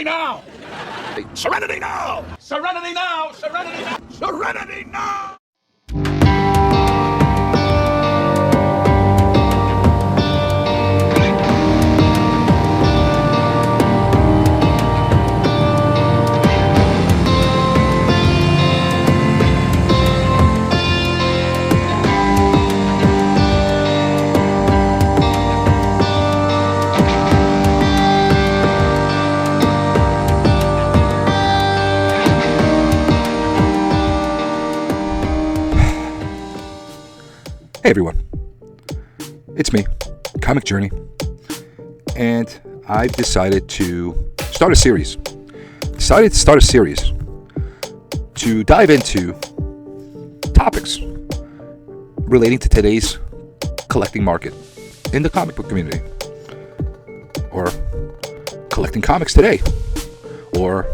Serenity now! Serenity now! Serenity now! Serenity now! Serenity now! Hey everyone, it's me, Comic Journey, and I've decided to start a series. To dive into topics relating to today's collecting market in the comic book community, or collecting comics today, or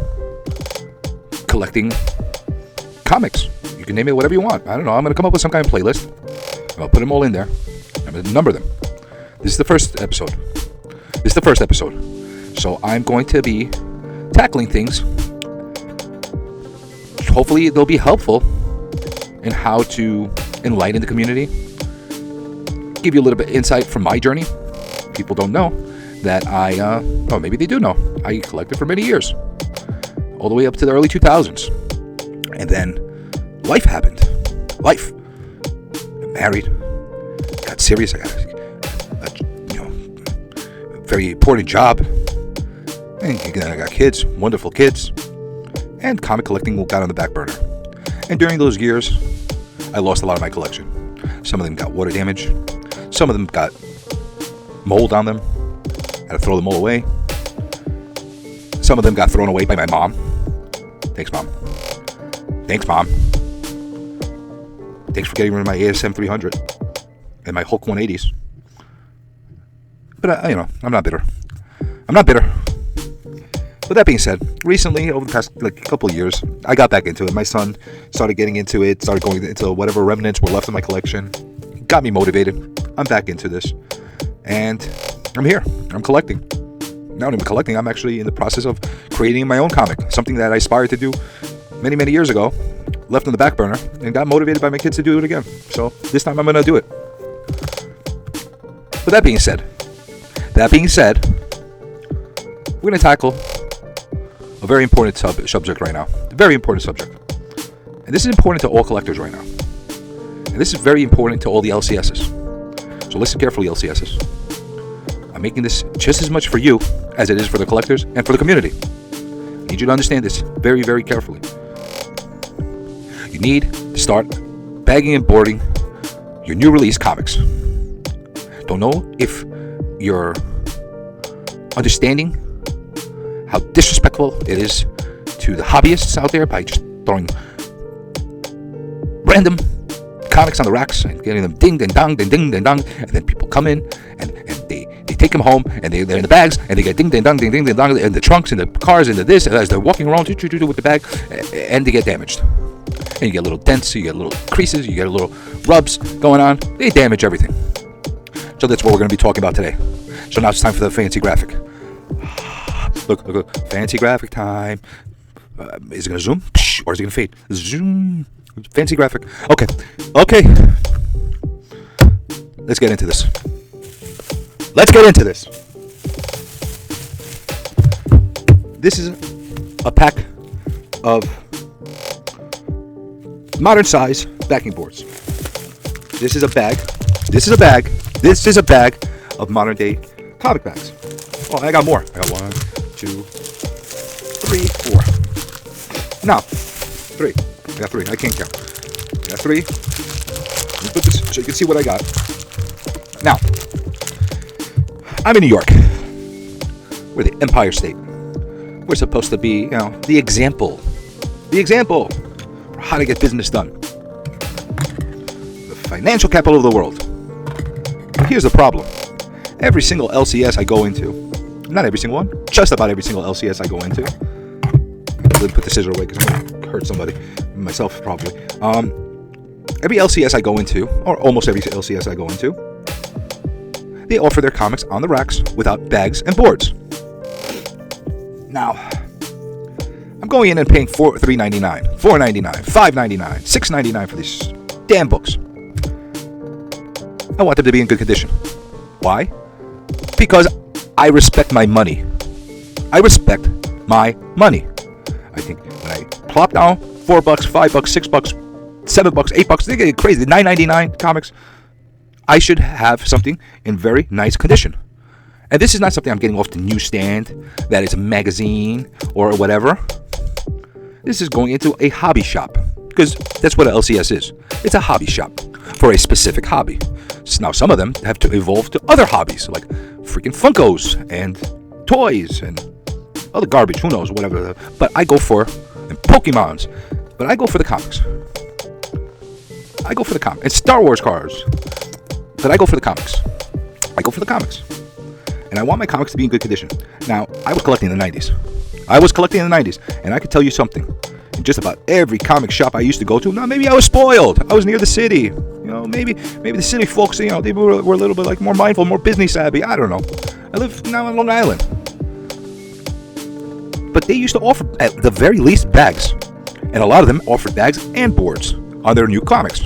collecting comics. You can name it whatever you want. I don't know. I'm going to come up with some kind of playlist. I'll put them all in there. I'm going to number them. This is the first episode. So I'm going to be tackling things. Hopefully they'll be helpful in how to enlighten the community. Give you a little bit of insight from my journey. People don't know that maybe they do know. I collected for many years. All the way up to the early 2000s. And then life happened. Married, got serious. I got a very important job, and I got kids, wonderful kids, and comic collecting got on the back burner. And during those years, I lost a lot of my collection. Some of them got water damage, some of them got mold on them. Had to throw them all away. Some of them got thrown away by my mom. Thanks, mom. Thanks for getting rid of my ASM 300 and my Hulk 180s. But I'm not bitter. With that being said, recently, over the past couple of years, I got back into it. My son started getting into it, started going into whatever remnants were left in my collection. Got me motivated. I'm back into this. And I'm here. I'm collecting. Not even collecting, I'm actually in the process of creating my own comic. Something that I aspired to do many, many years ago. Left on the back burner and got motivated by my kids to do it again. So this time I'm going to do it. But that being said, we're going to tackle a very important subject right now. A very important subject. And this is important to all collectors right now. And this is very important to all the LCSs. So listen carefully, LCSs. I'm making this just as much for you as it is for the collectors and for the community. I need you to understand this very, very carefully. You need to start bagging and boarding your new release comics. Don't know if you're understanding how disrespectful it is to the hobbyists out there by just throwing random comics on the racks and getting them ding and dong, and then people come in and they take them home and they're in the bags and they get ding and dong, in the trunks and the cars and the this as they're walking around with the bag, and they get damaged. And you get little dents, you get little creases, you get little rubs going on. They damage everything. So that's what we're going to be talking about today. So now it's time for the fancy graphic. Look, fancy graphic time. Is it going to zoom? Or is it going to fade? Zoom. Fancy graphic. Okay. Let's get into this. This is a pack of modern size backing boards. This is a bag of modern day comic bags. Oh, I got more. I got 1, 2, 3, 4. No, 3. I got 3. I can't count. I got 3. Let me put this so you can see what I got. Now, I'm in New York. We're the Empire State. We're supposed to be, the example for how to get business done. The financial capital of the world. But here's the problem. Every single LCS I go into, not every single one, just about every single LCS I go into. Let me put the scissor away because I'm going to hurt somebody. Myself, probably. Every LCS I go into, or almost every LCS I go into, they offer their comics on the racks without bags and boards. Now, I'm going in and paying $3.99, $4.99, $5.99, $6.99 for these damn books. I want them to be in good condition. Why? Because I respect my money. I respect my money. I think when I plop down $4, $5, $6, $7, $8, they get crazy. $9.99 comics. I should have something in very nice condition. And this is not something I'm getting off the newsstand, that is a magazine or whatever. This is going into a hobby shop, because that's what an LCS is. It's a hobby shop for a specific hobby. So now some of them have to evolve to other hobbies, like freaking Funkos and toys and other garbage, who knows, whatever. But I go for, and Pokemons, but I go for the comics. I go for the comics. And Star Wars cars, but I go for the comics. I go for the comics. And I want my comics to be in good condition. Now, I was collecting in the 90s. And I can tell you something. In just about every comic shop I used to go to, now maybe I was spoiled. I was near the city. You know, maybe the city folks, you know, they were a little bit like more mindful, more business savvy. I don't know. I live now on Long Island. But they used to offer, at the very least, bags. And a lot of them offered bags and boards on their new comics.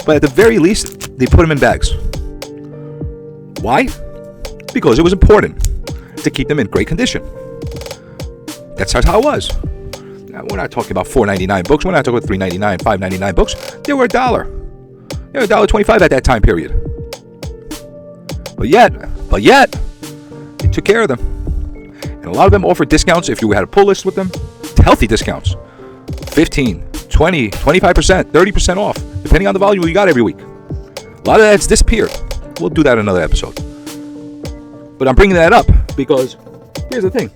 But at the very least, they put them in bags. Why? Because it was important to keep them in great condition. That's how it was. Now, we're not talking about $4.99 books. We're not talking about $3.99, $5.99 books. They were $1. They were $1.25 at that time period. But yet, they took care of them. And a lot of them offered discounts if you had a pull list with them. Healthy discounts. 15, 20, 25%, 30% off, depending on the volume you got every week. A lot of that's disappeared. We'll do that in another episode. But I'm bringing that up because here's the thing.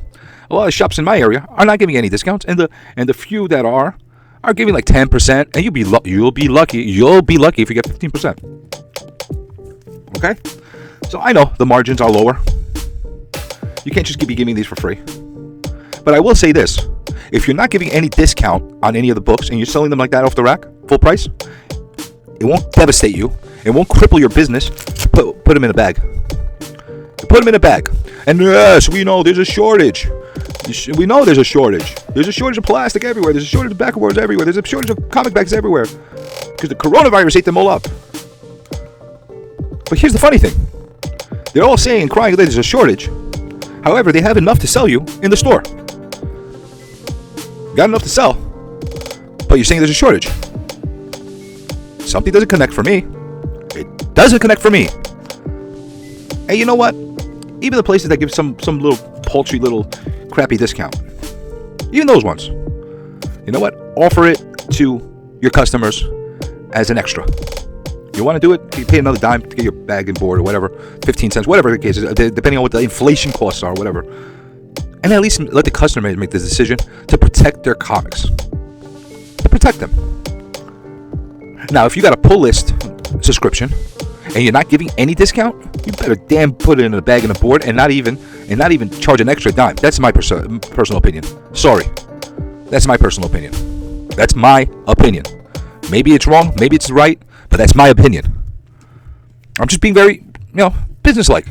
A lot of shops in my area are not giving any discounts, and the few that are giving like 10%, and you'll be lucky if you get 15%. Okay? So I know the margins are lower. You can't just keep giving these for free. But I will say this. If you're not giving any discount on any of the books and you're selling them like that off the rack, full price, it won't devastate you. It won't cripple your business. Put them in a bag. Put them in a bag. And yes, we know there's a shortage. We know there's a shortage. There's a shortage of plastic everywhere. There's a shortage of backboards everywhere. There's a shortage of comic bags everywhere. Because the coronavirus ate them all up. But here's the funny thing. They're all saying and crying that there's a shortage. However, they have enough to sell you in the store. Got enough to sell. But you're saying there's a shortage. Something doesn't connect for me. It doesn't connect for me. And you know what? Even the places that give some little paltry little crappy discount, even those ones, you know what? Offer it to your customers as an extra. You want to do it? You pay another dime to get your bag and board or whatever, 15 cents, whatever the case is, depending on what the inflation costs are, whatever. And at least let the customer make the decision to protect their comics. To protect them. Now, if you got a pull list subscription and you're not giving any discount, you better damn put it in a bag and a board and not even charge an extra dime. That's my personal opinion. Sorry. That's my personal opinion. That's my opinion. Maybe it's wrong, maybe it's right, but that's my opinion. I'm just being very, business-like.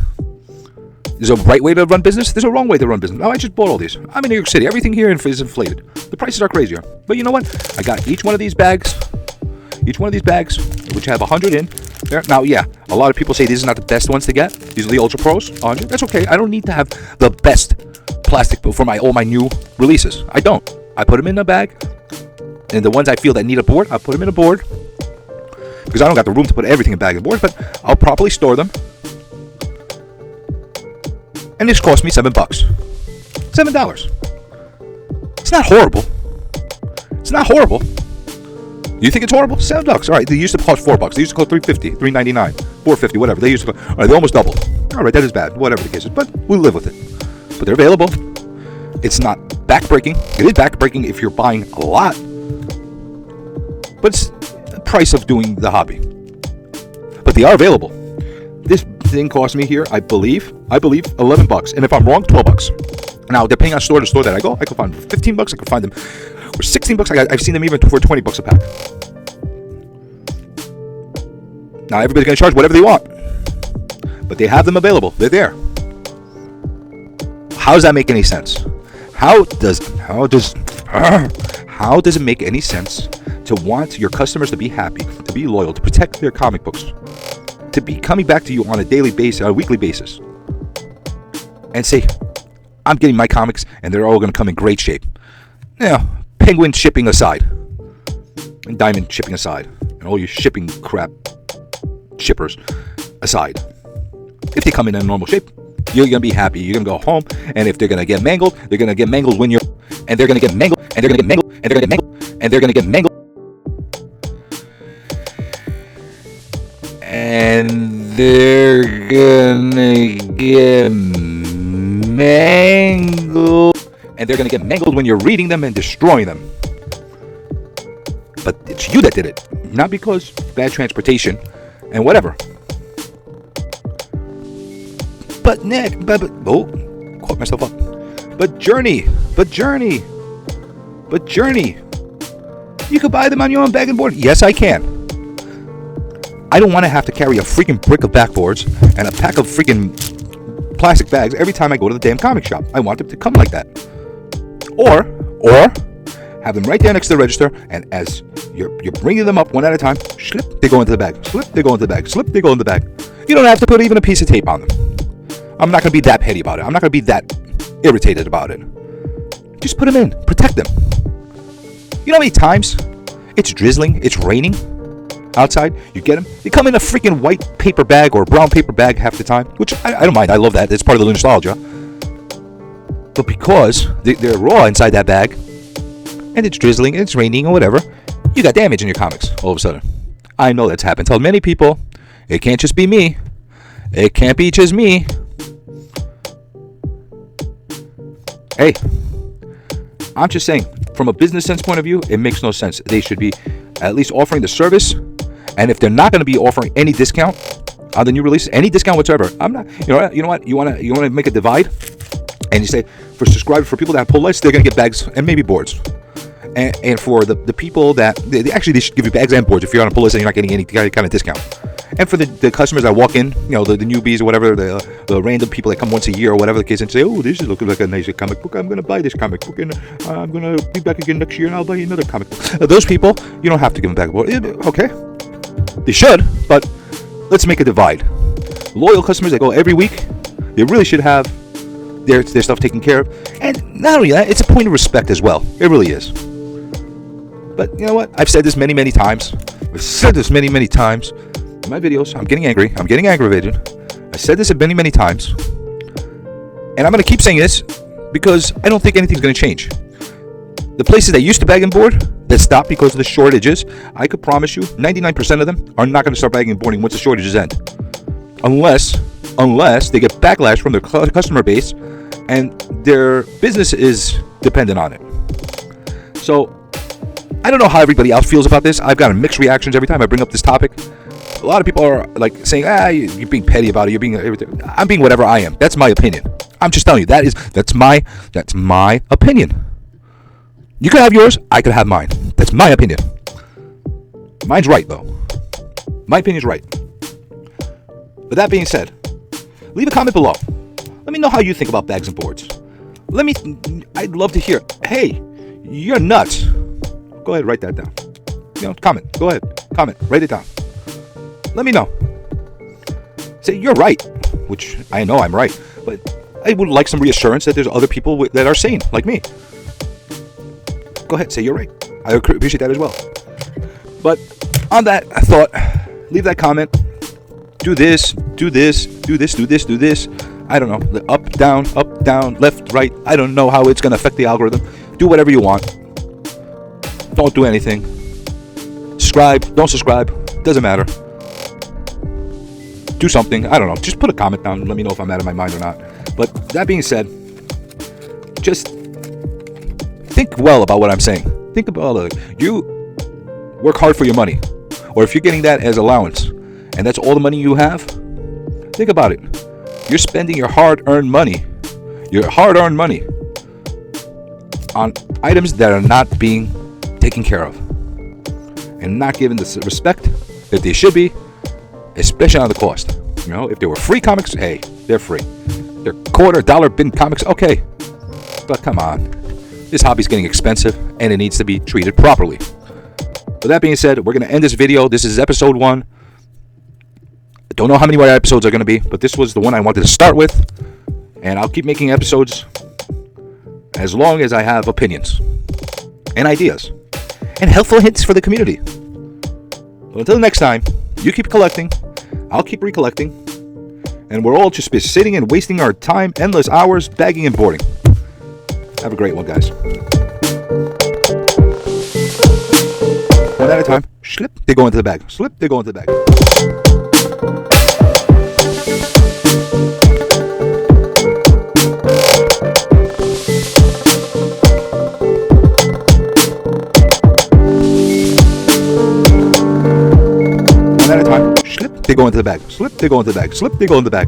There's a right way to run business. There's a wrong way to run business. Now, I just bought all these. I'm in New York City. Everything here is inflated. The prices are crazier. But you know what? I got each one of these bags, which have 100 in there. Now, yeah, a lot of people say these are not the best ones to get. These are the Ultra Pros, 100. That's okay. I don't need to have the best plastic for all my new releases. I don't. I put them in a bag. And the ones I feel that need a board, I put them in a board. Because I don't got the room to put everything in bag and board, but I'll properly store them. And this cost me $7. $7. It's not horrible. It's not horrible. You think it's horrible? $7. All right, they used to cost $4. They used to cost $3.50, $3.99, $4.50, whatever. They used to. All right, they almost doubled. All right, that is bad. Whatever the case is, but we live with it. But they're available. It's not backbreaking. It is backbreaking if you're buying a lot, but it's the price of doing the hobby. But they are available. This thing cost me here, I believe $11. And if I'm wrong, $12. Now, depending on store to store that I go, I can find them for $15. I can find them for $16. I've seen them even for $20 a pack. Now, everybody's going to charge whatever they want. But they have them available. They're there. How does that make any sense? How does it make any sense to want your customers to be happy, to be loyal, to protect their comic books, to be coming back to you on a daily basis, a weekly basis, and say, I'm getting my comics and they're all going to come in great shape? Now, Penguin shipping aside, and Diamond shipping aside, and all your shipping crap shippers aside, if they come in normal shape, you're going to be happy. You're going to go home, and if they're going to get mangled, they're going to get mangled when you're, and they're going to get mangled, and they're going to get mangled, and they're going to get mangled, and they're going to get mangled, and they're going to get mangled, and they're going to get mangled when you're reading them and destroying them. But it's you that did it, not because bad transportation and whatever. But Nick, caught myself up. But Journey, you could buy them on your own bag and board. Yes, I can. I don't want to have to carry a freaking brick of backboards and a pack of freaking plastic bags every time I go to the damn comic shop. I want them to come like that. Or have them right there next to the register, and as you're bringing them up one at a time, slip, they go into the bag. Slip, they go into the bag. Slip, they go in the bag. You don't have to put even a piece of tape on them. I'm not going to be that petty about it. I'm not going to be that irritated about it. Just put them in. Protect them. You know how many times it's drizzling, it's raining outside, you get them, they come in a freaking white paper bag or brown paper bag half the time, which I don't mind. I love that. It's part of the nostalgia. But because they're raw inside that bag, and it's drizzling, and it's raining, or whatever, you got damage in your comics all of a sudden. I know that's happened to many people. It can't just be me. It can't be just me. Hey, I'm just saying, from a business sense point of view, it makes no sense. They should be at least offering the service, and if they're not going to be offering any discount on the new releases, any discount whatsoever, I'm not. You know what? You want to make a divide, and you say for subscribers, for people that have pull lists, they're going to get bags and maybe boards. And for the people that they should give you bags and boards if you're on a pull list and you're not getting any kind of discount. And for the customers that walk in, the newbies or whatever, the random people that come once a year or whatever the case, and say, oh, this is looking like a nice comic book, I'm going to buy this comic book, and I'm going to be back again next year and I'll buy another comic book. Those people, you don't have to give them back a board. Okay, they should, but let's make a divide. Loyal customers that go every week, they really should have their stuff taken care of. And not only that, it's a point of respect as well. It really is. But you know what? I've said this many, many times. I've said this many, many times in my videos. I'm getting angry. I'm getting aggravated. I said this many, many times. And I'm going to keep saying this because I don't think anything's going to change. The places that used to bag and board, that stopped because of the shortages, I could promise you 99% of them are not going to start bagging and boarding once the shortages end. Unless they get backlash from their customer base and their business is dependent on it. So, I don't know how everybody else feels about this. I've gotten mixed reactions every time I bring up this topic. A lot of people are like saying, you're being petty about it. You're being everything. I'm being whatever I am. That's my opinion. I'm just telling you that's my opinion. You could have yours. I could have mine. That's my opinion. Mine's right though. My opinion's right. With that being said, leave a comment below. Let me know how you think about bags and boards. I'd love to hear. Hey, you're nuts. Go ahead, write that down. Comment. Go ahead, comment. Write it down. Let me know. Say you're right, which I know I'm right, but I would like some reassurance that there's other people that are sane, like me. Go ahead, say you're right. I appreciate that as well. But on that thought, leave that comment. Do this. I don't know. Up, down, left, right. I don't know how it's going to affect the algorithm. Do whatever you want. Don't do anything. Subscribe. Don't subscribe. Doesn't matter. Do something. I don't know. Just put a comment down and let me know if I'm out of my mind or not. But that being said, just think well about what I'm saying. Think about it. You work hard for your money. Or if you're getting that as allowance and that's all the money you have, think about it. You're spending your hard-earned money on items that are not being taken care of and not given the respect that they should be, especially on the cost. If they were free comics, hey, they're free. They're $0.25 bin comics, okay. But come on. This hobby's getting expensive, and it needs to be treated properly. With that being said, we're going to end this video. This is episode 1. I don't know how many more episodes are going to be, but this was the one I wanted to start with. And I'll keep making episodes as long as I have opinions and ideas and helpful hints for the community. So until next time, you keep collecting, I'll keep recollecting, and we're all just sitting and wasting our time, endless hours, bagging and boarding. Have a great one, guys. One at a time. Slip, they go into the bag. Slip, they go into the bag. One at a time. Slip, they go into the bag. Slip, they go into the bag. Slip, they go into the bag.